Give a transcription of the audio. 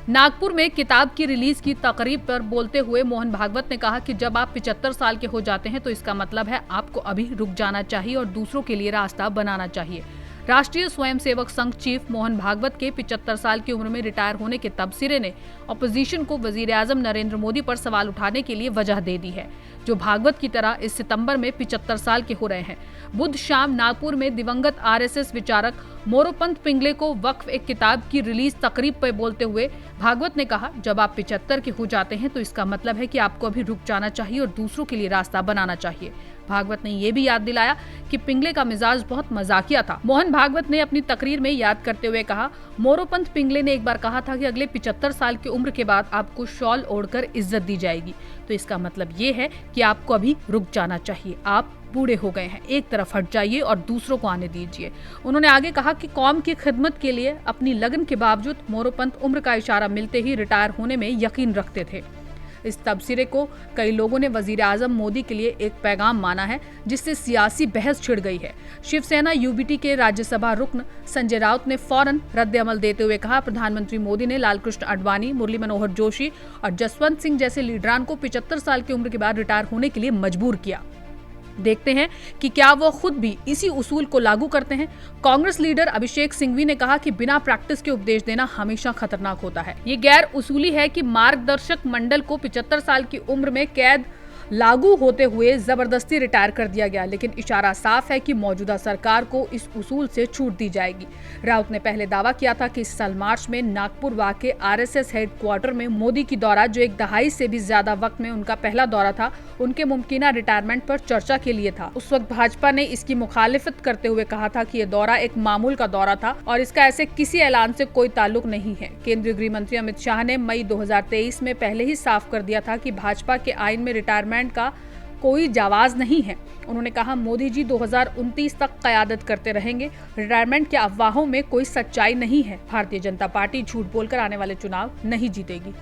नागपुर में किताब की रिलीज की तकरीब पर बोलते हुए मोहन भागवत ने कहा कि जब आप 75 साल के हो जाते हैं तो इसका मतलब है आपको अभी रुक जाना चाहिए और दूसरों के लिए रास्ता बनाना चाहिए। राष्ट्रीय स्वयंसेवक संघ चीफ मोहन भागवत के 75 साल की उम्र में रिटायर होने के तबसरे ने अपोजिशन को वजीर-ए-आजम नरेंद्र मोदी पर सवाल उठाने के लिए वजह दे दी है, जो भागवत की तरह इस सितंबर में 75 साल के हो रहे हैं। बुध शाम नागपुर में दिवंगत आरएसएस विचारक मोरोपंत पिंगले को वक्फ एक किताब की रिलीज तकरीब पर बोलते हुए भागवत ने कहा, जब आप 75 के हो जाते हैं तो इसका मतलब है कि आपको अभी रुक जाना चाहिए और दूसरों के लिए रास्ता बनाना चाहिए। भागवत ने यह भी याद दिलाया कि पिंगले का मिजाज बहुत मजाकिया था। मोहन भागवत ने अपनी तकरीर में याद करते हुए कहा, मोरोपंत पिंगले ने एक बार कहा था कि अगले 75 साल की उम्र के बाद आपको शॉल ओढ़कर इज्जत दी जाएगी, तो इसका मतलब ये है कि आपको अभी रुक जाना चाहिए। आप बूढ़े हो गए हैं, एक तरफ हट जाइए और दूसरों को आने दीजिए। उन्होंने आगे कहा कि कौम की खिदमत के लिए अपनी लगन के बावजूद मोरोपंत उम्र का इशारा मिलते ही रिटायर होने में यकीन रखते थे। इस तबसरे को कई लोगों ने वजीर-ए-आजम मोदी के लिए एक पैगाम माना है, जिससे सियासी बहस छिड़ गई है। शिवसेना यूबीटी के राज्यसभा रुकन संजय राउत ने फौरन रद्द-ए-अमल देते हुए कहा, प्रधानमंत्री मोदी ने लालकृष्ण आडवाणी, मुरली मनोहर जोशी और जसवंत सिंह जैसे लीडरान को 75 साल की उम्र के बाद रिटायर होने के लिए मजबूर किया। देखते हैं कि क्या वो खुद भी इसी उसूल को लागू करते हैं। कांग्रेस लीडर अभिषेक सिंघवी ने कहा कि बिना प्रैक्टिस के उपदेश देना हमेशा खतरनाक होता है। ये गैर उसूली है कि मार्गदर्शक मंडल को 75 साल की उम्र में कैद लागू होते हुए जबरदस्ती रिटायर कर दिया गया, लेकिन इशारा साफ है कि मौजूदा सरकार को इस उसूल से छूट दी जाएगी। राउत ने पहले दावा किया था कि इस साल मार्च में नागपुर वाक़े आरएसएस हेडक्वार्टर में मोदी की दौरा, जो एक दहाई से भी ज्यादा वक्त में उनका पहला दौरा था, उनके मुमकिना रिटायरमेंट पर चर्चा के लिए था। उस वक्त भाजपा ने इसकी मुखालिफत करते हुए कहा था कि यह दौरा एक मामूल का दौरा था और इसका ऐसे किसी ऐलान से कोई ताल्लुक नहीं है। केंद्रीय गृह मंत्री अमित शाह ने मई 2023 में पहले ही साफ कर दिया था कि भाजपा के आइन में रिटायरमेंट का कोई जावाज नहीं है। उन्होंने कहा, मोदी जी 2029 तक क़यादत करते रहेंगे। रिटायरमेंट के अफवाहों में कोई सच्चाई नहीं है। भारतीय जनता पार्टी झूठ बोलकर आने वाले चुनाव नहीं जीतेगी।